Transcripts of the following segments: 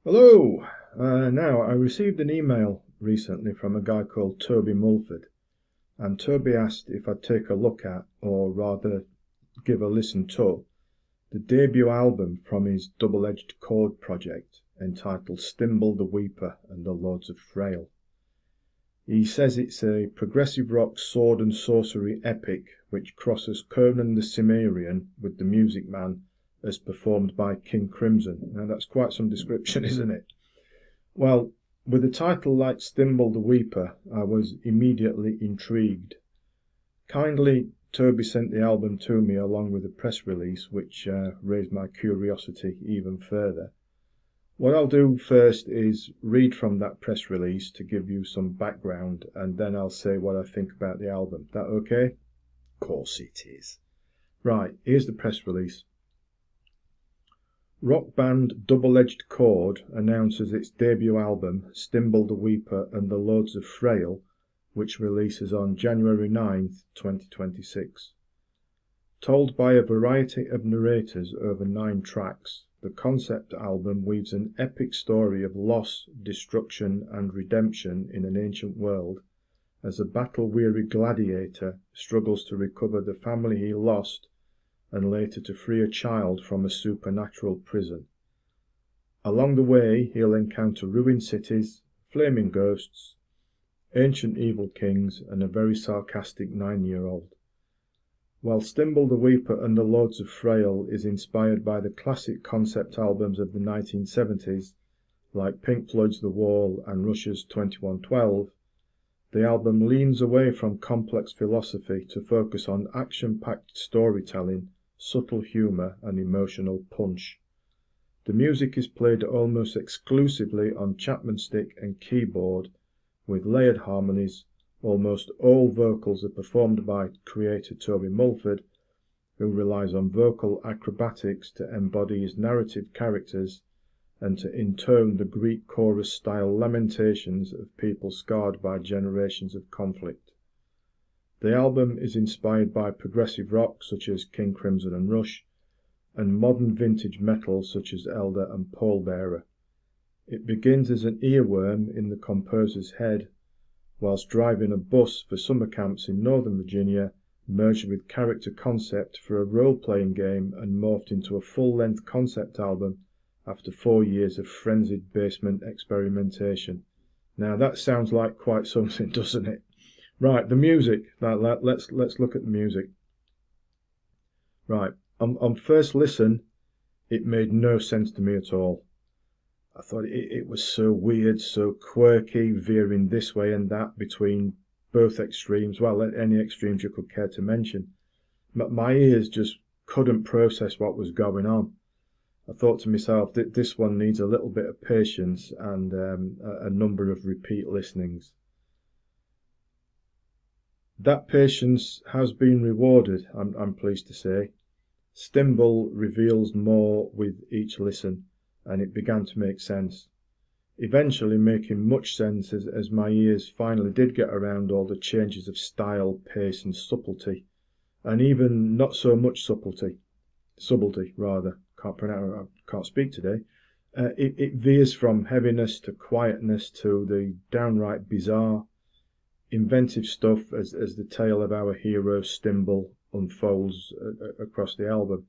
Hello! Now, I received an email recently from a guy called Toby Mulford, and Toby asked if I'd take a look at, or rather give a listen to, the debut album from his double-edged chord project entitled Stimbal the Weeper and the Lords of Phraille. He says it's a progressive rock sword and sorcery epic which crosses Conan the Cimmerian with the Music Man as performed by King Crimson. Now that's quite some description, isn't it? Well, with a title like Stimbal the Weeper, I was immediately intrigued. Kindly, Toby sent the album to me along with a press release, which raised my curiosity even further. What I'll do first is read from that press release to give you some background, and then I'll say what I think about the album. That okay? Of course it is. Right, here's the press release. Rock band Double-Edged Chord announces its debut album, Stimbal the Weeper and the Lords of Phraille, which releases on January 9th, 2026. Told by a variety of narrators over 9 tracks, the concept album weaves an epic story of loss, destruction, and redemption in an ancient world, as a battle-weary gladiator struggles to recover the family he lost and later to free a child from a supernatural prison. Along the way, he'll encounter ruined cities, flaming ghosts, ancient evil kings, and a very sarcastic 9-year-old. While Stimbal the Weeper and the Lords of Phraille is inspired by the classic concept albums of the 1970s, like Pink Floyd's The Wall and Rush's 2112, the album leans away from complex philosophy to focus on action-packed storytelling, subtle humour, and emotional punch. The music is played almost exclusively on Chapman stick and keyboard, with layered harmonies. Almost all vocals are performed by creator Toby Mulford, who relies on vocal acrobatics to embody his narrative characters and to intone the Greek chorus-style lamentations of people scarred by generations of conflict. The album is inspired by progressive rock such as King Crimson and Rush, and modern vintage metal such as Elder and Pallbearer. It begins as an earworm in the composer's head, whilst driving a bus for summer camps in Northern Virginia, merged with character concept for a role-playing game and morphed into a full-length concept album after 4 years of frenzied basement experimentation. Now that sounds like quite something, doesn't it? Right, the music. Let's look at the music. Right, on first listen, it made no sense to me at all. I thought it was so weird, so quirky, veering this way and that between both extremes, well, any extremes you could care to mention. My ears just couldn't process what was going on. I thought to myself that this one needs a little bit of patience and a number of repeat listenings. That patience has been rewarded, I'm pleased to say. Stimbal reveals more with each listen, and it began to make sense. Eventually making much sense as my ears finally did get around all the changes of style, pace and subtlety, and even not so much subtlety rather, can't speak today. It veers from heaviness to quietness to the downright bizarre, inventive stuff as the tale of our hero Stimbal unfolds across the album.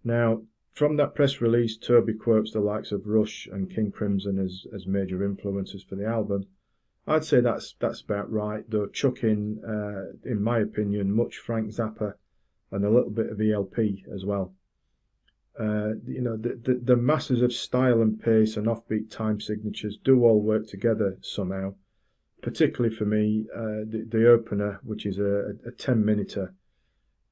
Now, from that press release, Toby quotes the likes of Rush and King Crimson as major influences for the album. I'd say that's about right, though chuck in my opinion, much Frank Zappa and a little bit of ELP as well. The masses of style and pace and offbeat time signatures do all work together somehow. Particularly for me, the opener, which is a 10-minuter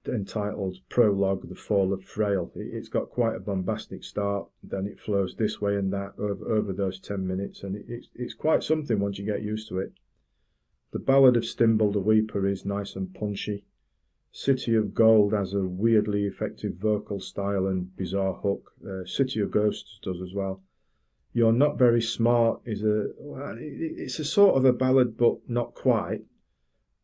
entitled Prologue, The Fall of Phraille. It's got quite a bombastic start, then it flows this way and that over those 10 minutes, and it's quite something once you get used to it. The Ballad of Stimbal the Weeper is nice and punchy. City of Gold has a weirdly effective vocal style and bizarre hook. City of Ghosts does as well. You're Not Very Smart is it's a sort of a ballad, but not quite.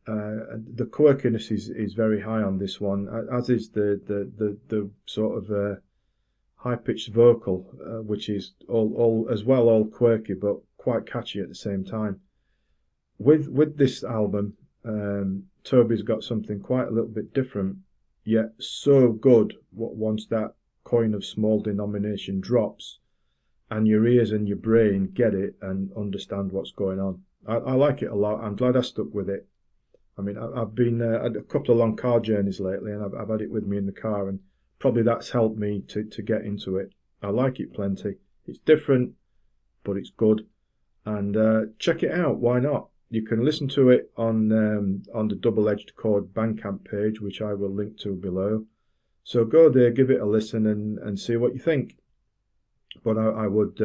The quirkiness is very high on this one, as is the sort of high-pitched vocal, which is all quirky but quite catchy at the same time. With this album, Toby's got something quite a little bit different, yet so good once that coin of small denomination drops, and your ears and your brain get it and understand what's going on. I like it a lot. I'm glad I stuck with it. I mean, I've been had a couple of long car journeys lately, and I've had it with me in the car, and probably that's helped me to get into it. I like it plenty. It's different, but it's good. And check it out. Why not? You can listen to it on the Double-Edged Cord BandCamp page, which I will link to below. So go there, give it a listen, and see what you think. But I would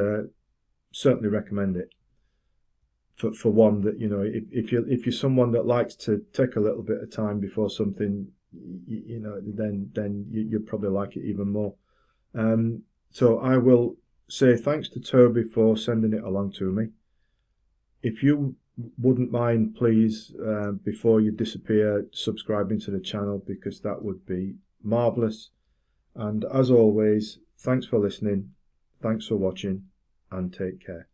certainly recommend it. For one, that if you're someone that likes to take a little bit of time before something, then you'd probably like it even more. So I will say thanks to Toby for sending it along to me. If you wouldn't mind, please, before you disappear, subscribing to the channel, because that would be marvellous. And as always, thanks for listening, thanks for watching, and take care.